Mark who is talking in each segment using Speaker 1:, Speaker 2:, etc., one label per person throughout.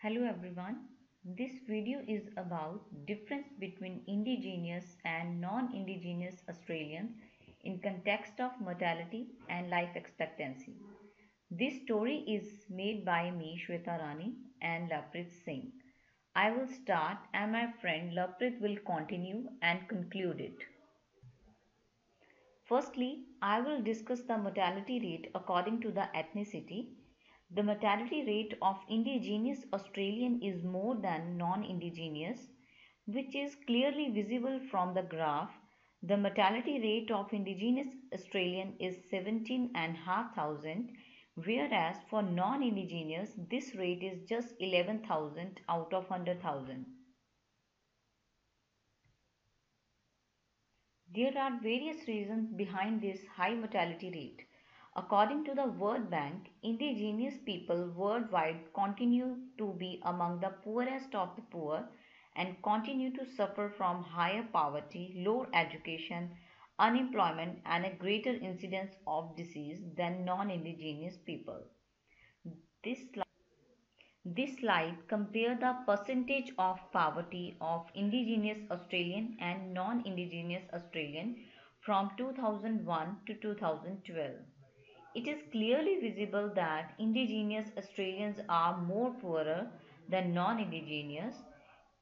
Speaker 1: Hello everyone. This video is about difference between indigenous and non-indigenous Australians in context of mortality and life expectancy. This story is made by me Shweta Rani and Laprit Singh. I will start and my friend Laprit will continue and conclude it. Firstly, I will discuss the mortality rate according to the ethnicity. The mortality rate of indigenous Australian is more than non-indigenous, which is clearly visible from the graph. The mortality rate of indigenous Australian is 17,500, whereas for non-indigenous this rate is just 11,000 out of 100,000. There are various reasons behind this high mortality rate. According to the World Bank, indigenous people worldwide continue to be among the poorest of the poor and continue to suffer from higher poverty, lower education, unemployment, and a greater incidence of disease than non indigenous people. This this slide compare the percentage of poverty of indigenous Australian and non-indigenous Australian from 2001 to 2012. It is clearly visible that indigenous Australians are more poorer than non-indigenous.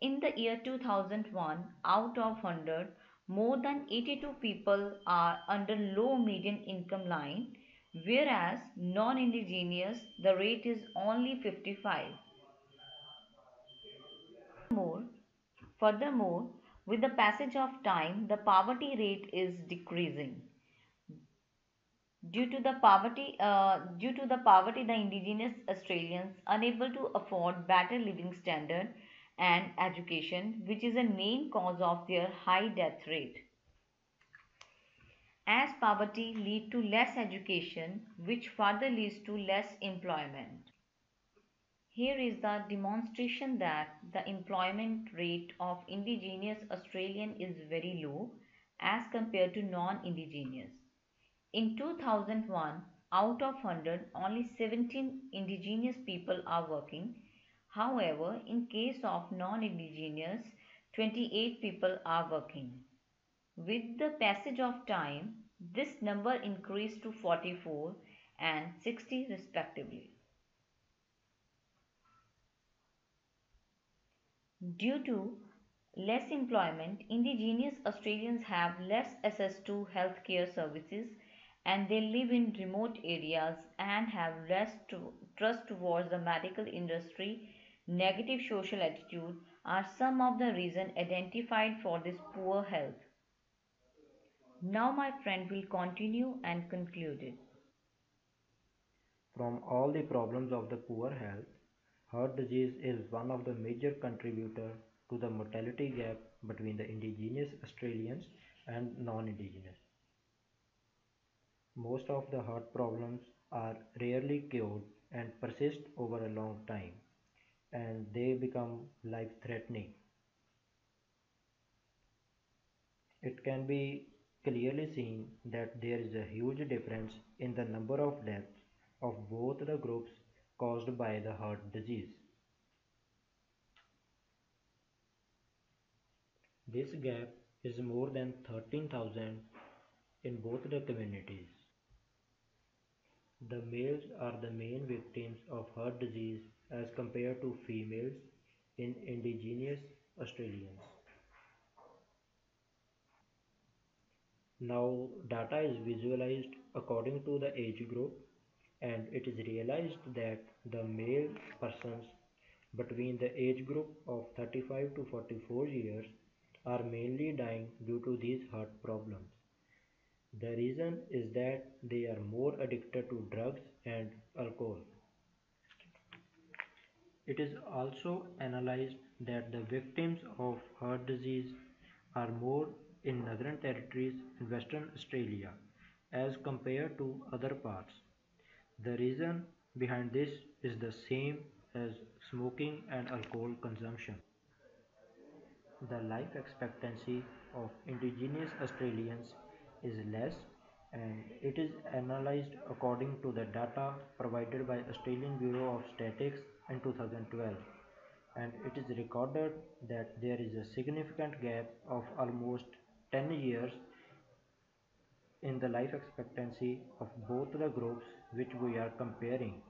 Speaker 1: In the year 2001, out of 100, more than 82 people are under low median income line, whereas non-indigenous the rate is only 55. More, Furthermore, with the passage of time, the poverty rate is decreasing. Due to the poverty, the indigenous Australians unable to afford better living standard and education, which is a main cause of their high death rate. As poverty lead to less education, which further leads to less employment. Here is the demonstration that the employment rate of indigenous Australian is very low as compared to non-indigenous. In 2001, out of 100, only 17 indigenous people are working. However, in case of non-indigenous, 28 people are working. With the passage of time, this number increased to 44 and 60 respectively. Due to less employment, indigenous Australians have less access to healthcare services and they live in remote areas and have less trust towards the medical industry. Negative social attitude are some of the reasons identified for this poor health. Now my friend will continue and conclude it.
Speaker 2: From all the problems of the poor health, heart disease is one of the major contributors to the mortality gap between the indigenous Australians and non-indigenous. Most of the heart problems are rarely cured and persist over a long time, and they become life-threatening. It can be clearly seen that there is a huge difference in the number of deaths of both the groups caused by the heart disease. This gap is more than 13,000 in both the communities. The males are the main victims of heart disease as compared to females in indigenous Australians. Now, data is visualized according to the age group, and it is realized that the male persons between the age group of 35 to 44 years are mainly dying due to these heart problems. The reason is that they are more addicted to drugs and alcohol. It is also analyzed that the victims of heart disease are more in Northern Territories and Western Australia as compared to other parts. The reason behind this is the same as smoking and alcohol consumption. The life expectancy of indigenous Australians is less, and it is analysed according to the data provided by Australian Bureau of Statistics in 2012. and it is recorded that there is a significant gap of almost 10 years in the life expectancy of both the groups which we are comparing.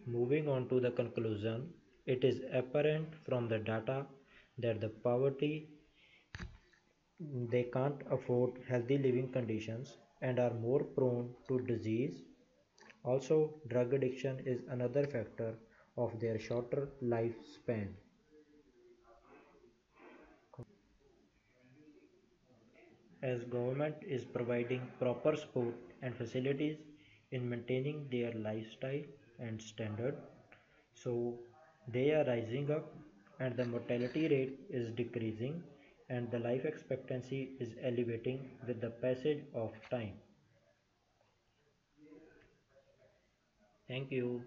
Speaker 2: Moving on to the conclusion, it is apparent from the data that the poverty they can't afford healthy living conditions and are more prone to disease. Also, drug addiction is another factor of their shorter lifespan. As government is providing proper support and facilities in maintaining their lifestyle and standard, so they are rising up and the mortality rate is decreasing and the life expectancy is elevating with the passage of time. Thank you.